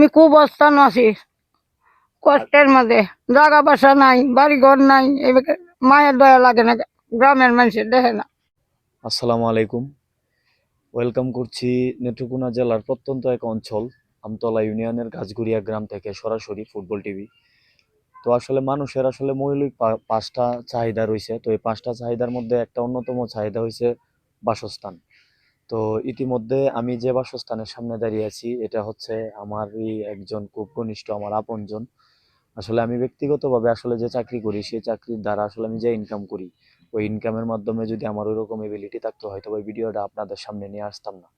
আমি খুব অবস্থান আছি, কষ্টের মধ্যে। জায়গা বাসা নাই, বাড়ি ঘর নাই, এবার মায়ের দয়া লাগে না, গ্রামের মানুষের দেখে না। আসসালামু আলাইকুম। ওয়েলকাম করছি নেত্রকোনা জেলার প্রত্যন্ত এক অঞ্চল আমতলা ইউনিয়নের গাছগুড়িয়া গ্রাম থেকে সরাসরি ফুটবল টিভি। তো আসলে মানুষের আসলে মৌলিক পাঁচটা চাহিদা রয়েছে। তো এই পাঁচটা চাহিদার মধ্যে একটা অন্যতম চাহিদা হয়েছে বাসস্থান। তো ইতিমধ্যে আমি যে বাসস্থানের সামনে দাঁড়িয়ে আছি এটা হচ্ছে আমারই একজন খুব ঘনিষ্ঠ, আমার আপনজন। আসলে আমি ব্যক্তিগতভাবে আসলে যে চাকরি করি সেই চাকরির দ্বারা আসলে আমি যে ইনকাম করি, ওই ইনকামের মাধ্যমে যদি আমার ওইরকম এবিলিটি থাকতো হয়তো ওই ভিডিওটা আপনাদের সামনে নিয়ে আসতাম না।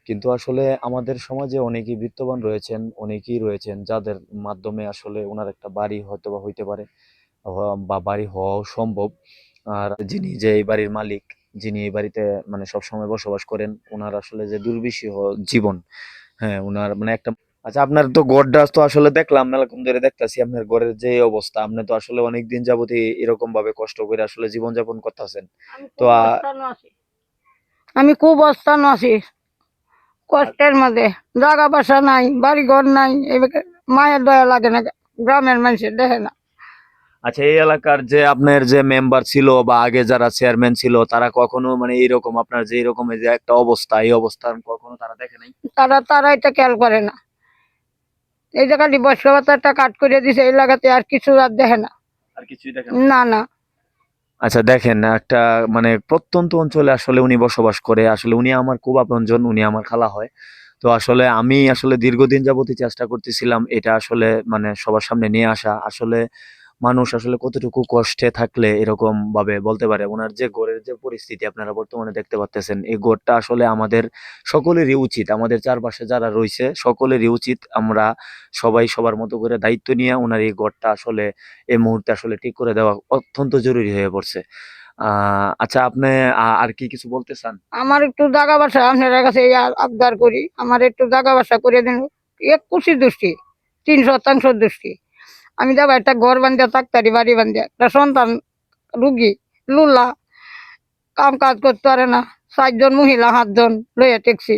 কিন্তু আসলে আমাদের সমাজে অনেকেই বিত্তবান রয়েছেন, অনেকেই রয়েছেন যাদের মাধ্যমে আসলে ওনার একটা বাড়ি হয়তো বা হইতে পারে, বা বাড়ি হওয়াও সম্ভব। আর যিনি যে এই বাড়ির মালিক, যিনি এই বাড়িতে মানে সবসময় বসবাস করেন, ওনার আসলে যে দুর্বিষহ জীবন, হ্যাঁ ওনার মানে একটা। আচ্ছা, আপনার তো গড়টা তো আসলে দেখলাম, মেলাকম ধরে দেখতাছি আপনার ঘরের যে অবস্থা, আপনি তো আসলে অনেক দিন যাবতই এরকম ভাবে কষ্ট করে আসলে জীবনযাপন করতেছেন। আমি তো খুব অবস্থান আছি, আমি খুব অবস্থান আছি, কষ্টের মধ্যে। জায়গা বাসা নাই, বাড়ি ঘর নাই, এবার মায়ের দয়া লাগে না, গ্রামের মানুষের দেখে না। আচ্ছা, এই এলাকার যে আপনার যে মেম্বার ছিল বা আগে যারা চেয়ারম্যান ছিল তারা কখনো মানে এইরকম আপনার যে এরকম যে একটা অবস্থা, এই অবস্থা কখনো তারা দেখে নাই? তারা এটা খেয়াল করে না। এই যে খালি বয়স্ক ভাতাটা কাট করে দিছে, এই লাগাতে আর কিছু আর দেখে না। আর কিছুই দেখে না? না না। আচ্ছা দেখেন, একটা মানে প্রত্যন্ত অঞ্চলে আসলে উনি বসবাস করে, আসলে উনি আমার খুব আপনজন, উনি আমার খালা হয়। তো আসলে আমি আসলে দীর্ঘদিন যাবতই চেষ্টা করতেছিলাম এটা আসলে মানে সবার সামনে নিয়ে আসা। আসলে মানুষ আসলে কতটুকু কষ্টে থাকলে এরকম ভাবে বলতে পারে। ওনার যে ঘরের যে পরিস্থিতি আপনারা বর্তমানে দেখতে পাচ্ছেন, এই ঘরটা আসলে আমাদের সকলেরই উচিত, আমাদের চারপাশে যারা রয়েছে সকলেরই উচিত আমরা সবাই সবার মতো করে দায়িত্ব নিয়ে ওনার এই ঘরটা আসলে এই মুহূর্তে আসলে ঠিক করে দেওয়া অত্যন্ত জরুরি হয়ে পড়ছে। আচ্ছা, আপনি আর কি কিছু বলতে চান? আমার একটু জায়গা বাসা আপনার কাছে এই আবদার করি, আমার একটু জায়গা বাসা করে দিন। 21 দৃষ্টি, 3 শতাংশ দৃষ্টি। আমি যাবো একটা ঘর বান্ধিয়া থাকতারি, বাড়ি বান্ধিয়া। একটা সন্তান রুগী, লুলা, কাম কাজ করতে পারে না, 4 জন মহিলা, 7 জন লইয়া টেকছি।